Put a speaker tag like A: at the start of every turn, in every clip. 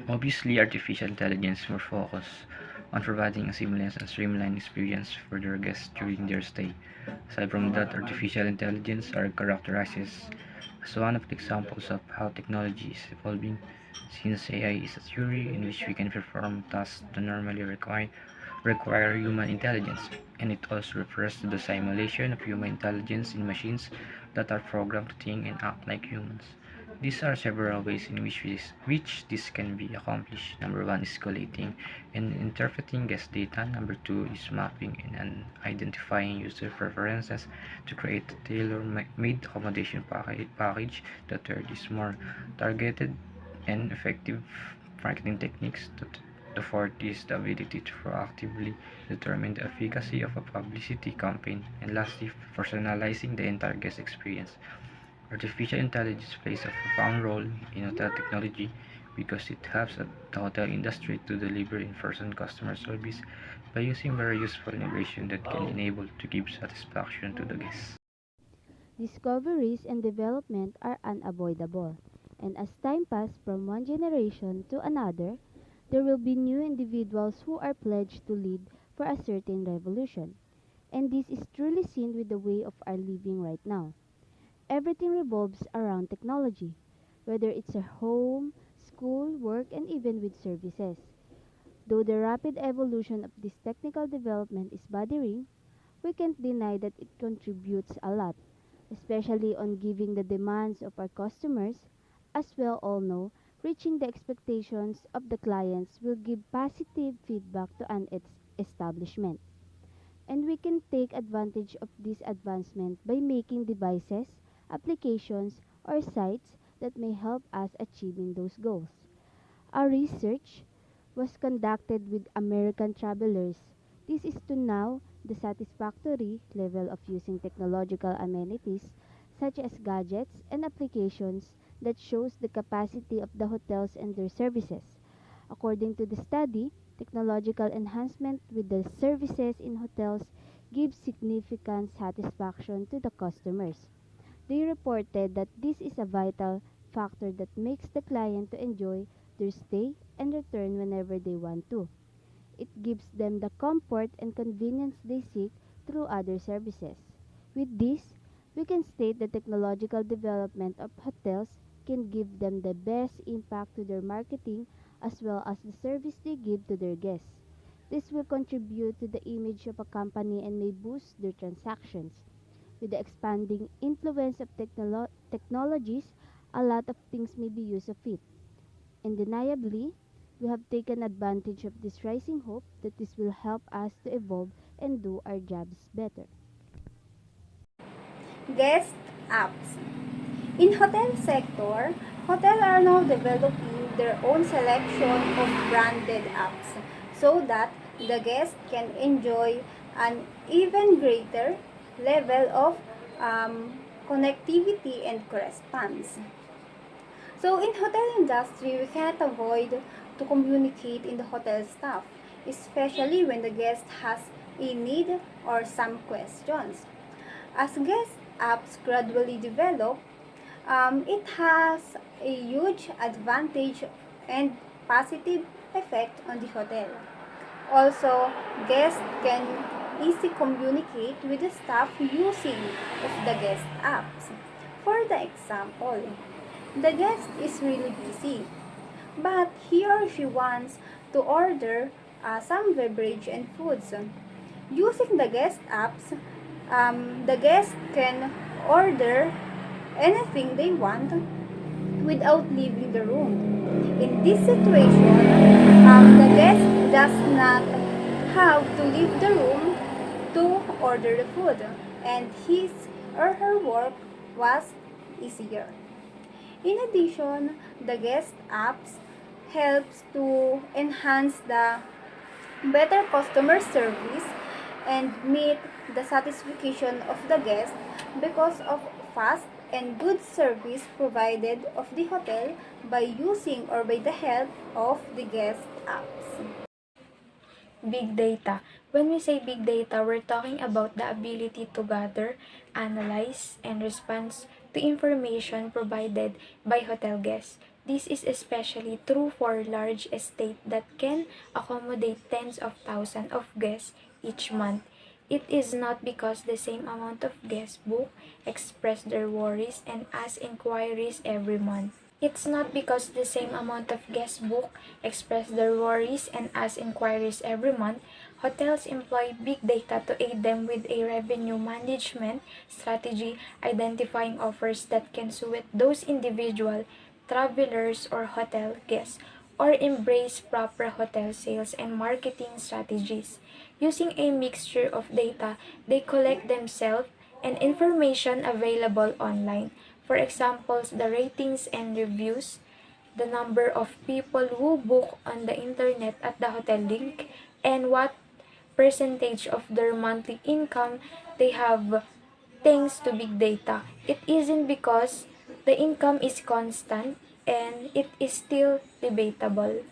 A: Obviously, artificial intelligence will focus on providing a seamless and streamlined experience for their guests during their stay. Aside from that, artificial intelligence are characterized as one of the examples of how technology is evolving, since AI is a theory in which we can perform tasks that normally require human intelligence, and it also refers to the simulation of human intelligence in machines that are programmed to think and act like humans. These are several ways in which this can be accomplished. Number one is collating and interpreting guest data. Number two is mapping and identifying user preferences to create a tailor-made accommodation package. The third is more targeted and effective marketing techniques. The fourth is the ability to proactively determine the efficacy of a publicity campaign. And lastly, personalizing the entire guest experience. Artificial intelligence plays a profound role in hotel technology because it helps the hotel industry to deliver in-person customer service by using very useful innovation that can enable to give satisfaction to the guests.
B: Discoveries and development are unavoidable, and as time passes from one generation to another, there will be new individuals who are pledged to lead for a certain revolution. And this is truly seen with the way of our living right now. Everything revolves around technology, whether it's a home, school, work, and even with services. Though the rapid evolution of this technical development is bothering, we can't deny that it contributes a lot, especially on giving the demands of our customers. As we all know, reaching the expectations of the clients will give positive feedback to an establishment. And we can take advantage of this advancement by making devices, applications, or sites that may help us achieving those goals. Our research was conducted with American travelers. This is to know the satisfactory level of using technological amenities such as gadgets and applications that shows the capacity of the hotels and their services. According to the study, technological enhancement with the services in hotels gives significant satisfaction to the customers. They reported that this is a vital factor that makes the client to enjoy their stay and return whenever they want to. It gives them the comfort and convenience they seek through other services. With this, we can state the technological development of hotels can give them the best impact to their marketing as well as the service they give to their guests. This will contribute to the image of a company and may boost their transactions. With the expanding influence of technologies, a lot of things may be used of it. Undeniably, we have taken advantage of this rising hope that this will help us to evolve and do our jobs better.
C: Guest apps. In hotel sector, hotels are now developing their own selection of branded apps so that the guest can enjoy an even greater level of connectivity and correspondence. So in hotel industry, we cannot avoid to communicate in the hotel staff, especially when the guest has a need or some questions. As guest apps gradually develop, it has a huge advantage and positive effect on the hotel. Also, guests can easily communicate with the staff using of the guest apps. For the example, the guest is really busy, but he or she wants to order some beverage and foods. Using the guest apps, the guest can order anything they want without leaving the room. In this situation, the guest does not have to leave the room to order the food, and his or her work was easier. In addition, the guest apps helps to enhance the better customer service and meet the satisfaction of the guest because of fast and good service provided of the hotel by using or by the help of the guest apps.
D: Big data. When we say big data, we're talking about the ability to gather, analyze, and respond to information provided by hotel guests. This is especially true for large estates that can accommodate tens of thousands of guests each month. It is not because the same amount of guests book, express their worries, and ask inquiries every month. It's not because the same amount of guests book, express their worries, and ask inquiries every month. Hotels employ big data to aid them with a revenue management strategy, identifying offers that can suit those individual travelers or hotel guests, or embrace proper hotel sales and marketing strategies. Using a mixture of data they collect themselves and information available online. For example, the ratings and reviews, the number of people who book on the internet at the hotel link, and what percentage of their monthly income they have thanks to big data. It isn't because the income is constant and it is still debatable.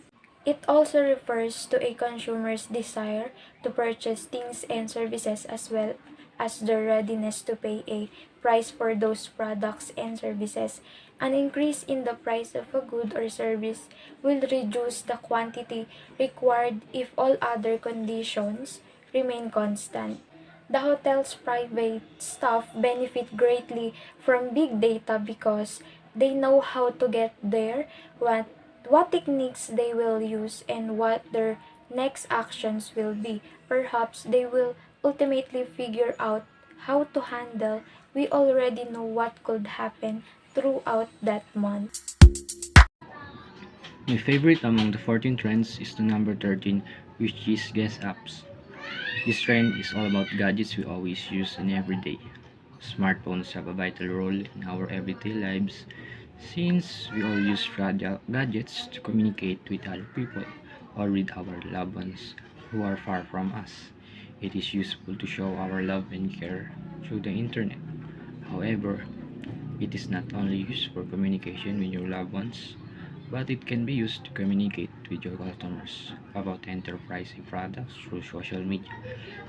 D: It also refers to a consumer's desire to purchase things and services as well as their readiness to pay a price for those products and services. An increase in the price of a good or service will reduce the quantity required if all other conditions remain constant. The hotel's private staff benefit greatly from big data because they know how to get there, what techniques they will use, and what their next actions will be. Perhaps they will ultimately figure out how to handle. We already know what could happen throughout that month.
A: My favorite among the 14 trends is the number 13, which is guest apps. This trend is all about gadgets we always use in every day. Smartphones have a vital role in our everyday lives since we all use gadgets to communicate with other people or with our loved ones who are far from us. It is useful to show our love and care through the internet. However, it is not only used for communication with your loved ones, but it can be used to communicate with your customers about enterprising products through social media.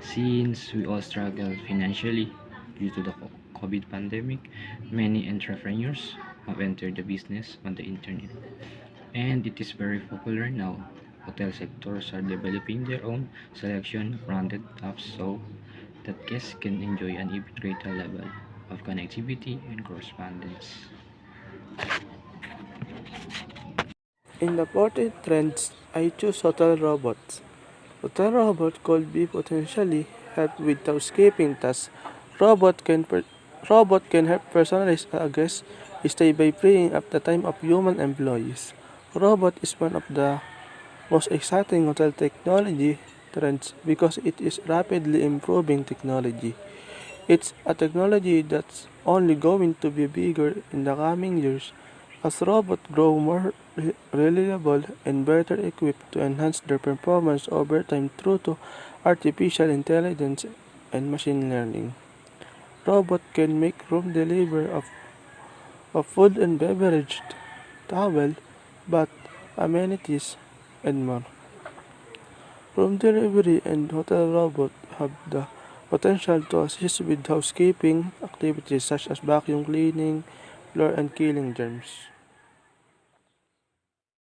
A: Since we all struggle financially due to the COVID pandemic, many entrepreneurs have entered the business on the internet, and it is very popular now. Hotel sectors are developing their own selection of branded apps so that guests can enjoy an even greater level of connectivity and correspondence.
E: In the 14 trends, I choose hotel robots. Hotel robot could be potentially help with housekeeping tasks. Robot can help personalize a guest stay by freeing up the time of human employees. Robot is one of the most exciting hotel technology trends because it is rapidly improving technology. It's a technology that's only going to be bigger in the coming years as robots grow more reliable and better equipped to enhance their performance over time through to artificial intelligence and machine learning. Robots can make room delivery of food and beverage, travel, bath, amenities, and more. Room delivery and hotel robots have the potential to assist with housekeeping activities such as vacuum cleaning, floor and killing germs.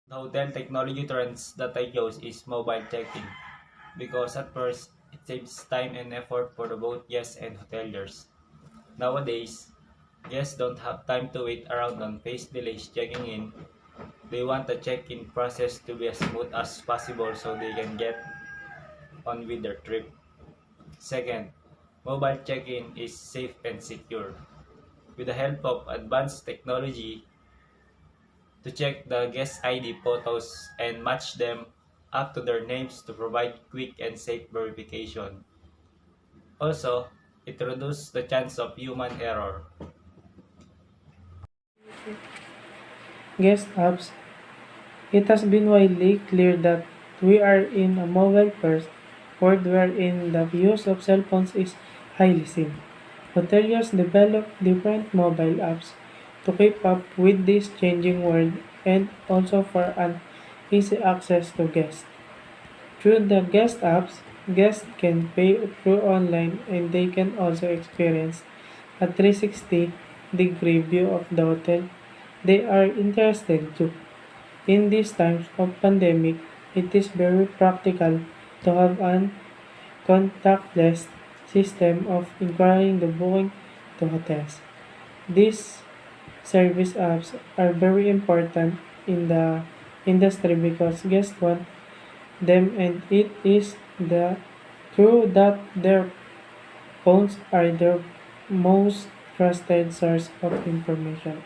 F: The hotel technology trends that I chose is mobile check-in because at first it saves time and effort for the both guests and hoteliers. Nowadays, guests don't have time to wait around on face delays checking in. They want the check-in process to be as smooth as possible so they can get on with their trip. Second, mobile check-in is safe and secure. With the help of advanced technology, to check the guest ID photos and match them up to their names to provide quick and safe verification. Also, it reduces the chance of human error.
G: Guest apps. It has been widely clear that we are in a mobile-first world wherein the use of cell phones is highly seen. Hoteliers develop different mobile apps to keep up with this changing world and also for an easy access to guests. Through the guest apps, guests can pay through online and they can also experience a 360-degree view of the hotel they are interested too. In these times of pandemic, it is very practical to have an contactless system of inquiring the booking to hotels. These service apps are very important in the industry because guests want them and it is the true that their phones are their most trusted source of information.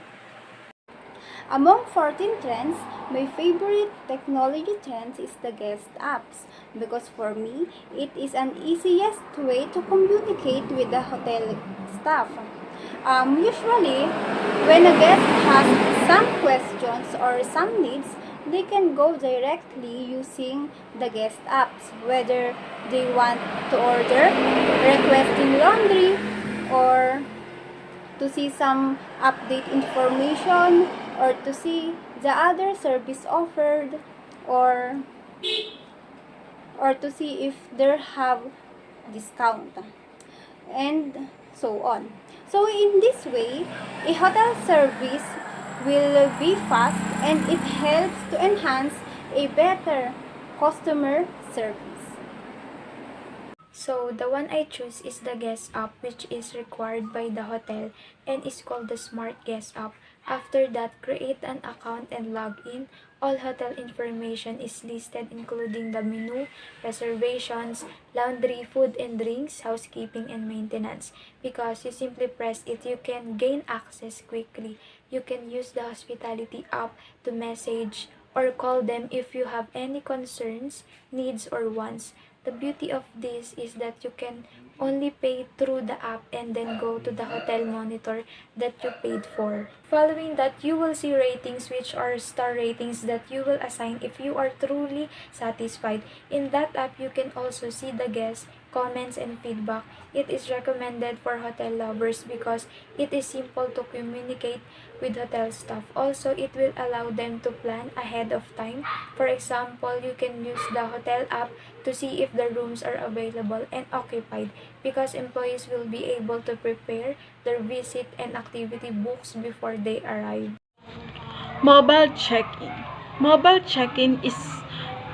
C: Among 14 trends, my favorite technology trend is the guest apps because for me, it is an easiest way to communicate with the hotel staff. Usually, when a guest has some questions or some needs, they can go directly using the guest apps, whether they want to order, requesting laundry, or to see some update information or to see the other service offered or to see if they have discount and so on. So in this way, a hotel service will be fast and it helps to enhance a better customer service.
D: So the one I choose is the guest app, which is required by the hotel and is called the Smart Guest app. After that, create an account and log in. All hotel information is listed including the menu, reservations, laundry, food and drinks, housekeeping and maintenance. Because you simply press it, you can gain access quickly. You can use the hospitality app to message or call them if you have any concerns, needs or wants. The beauty of this is that you can only pay through the app and then go to the hotel monitor that you paid for. Following that, you will see ratings, which are star ratings that you will assign if you are truly satisfied. In that app, you can also see the guests, comments, and feedback. It is recommended for hotel lovers because it is simple to communicate with hotel staff. Also, it will allow them to plan ahead of time. For example, you can use the hotel app to see if the rooms are available and occupied because employees will be able to prepare their visit and activity books before they arrive.
H: Mobile check-in. Mobile check-in is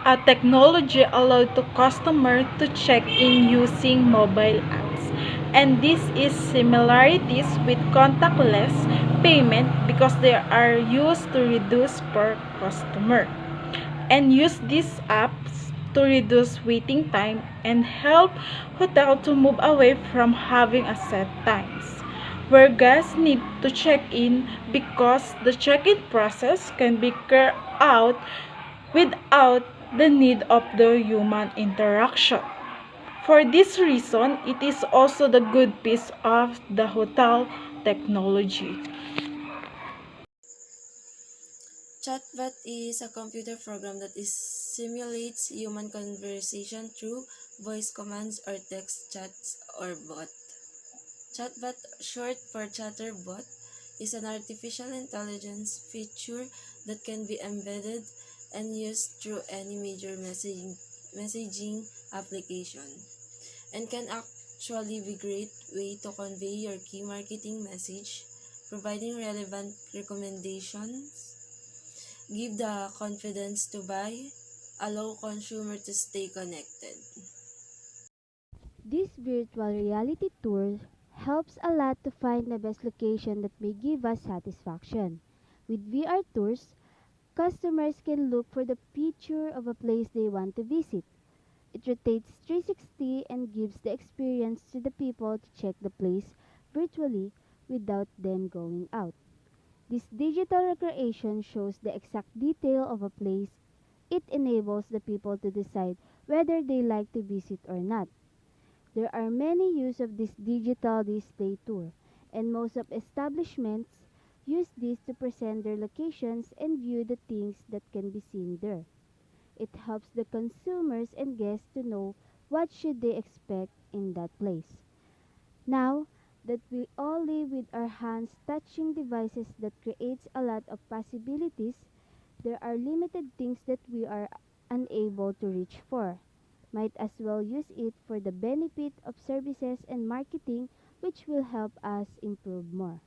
H: a technology allowed to customer to check in using mobile apps. And this is similarities with contactless payment because they are used to reduce per customer. And use these apps to reduce waiting time and help hotel to move away from having a set times where guests need to check in because the check-in process can be carried out without the need of the human interaction. For this reason, it is also the good piece of the hotel technology.
I: Chatbot is a computer program that simulates human conversation through voice commands or text chats or bot. Chatbot, short for chatterbot, is an artificial intelligence feature that can be embedded and used through any major messaging application and can actually be a great way to convey your key marketing message, providing relevant recommendations, give the confidence to buy, allow consumer to stay connected.
B: This virtual reality tour helps a lot to find the best location that may give us satisfaction. With VR tours, customers can look for the picture of a place they want to visit. It rotates 360 and gives the experience to the people to check the place virtually without them going out. This digital recreation shows the exact detail of a place. It enables the people to decide whether they like to visit or not. There are many use of this digital display tour, and most of establishments use this to present their locations and view the things that can be seen there. It helps the consumers and guests to know what should they expect in that place. Now that we all live with our hands touching devices that creates a lot of possibilities, there are limited things that we are unable to reach for. Might as well use it for the benefit of services and marketing which will help us improve more.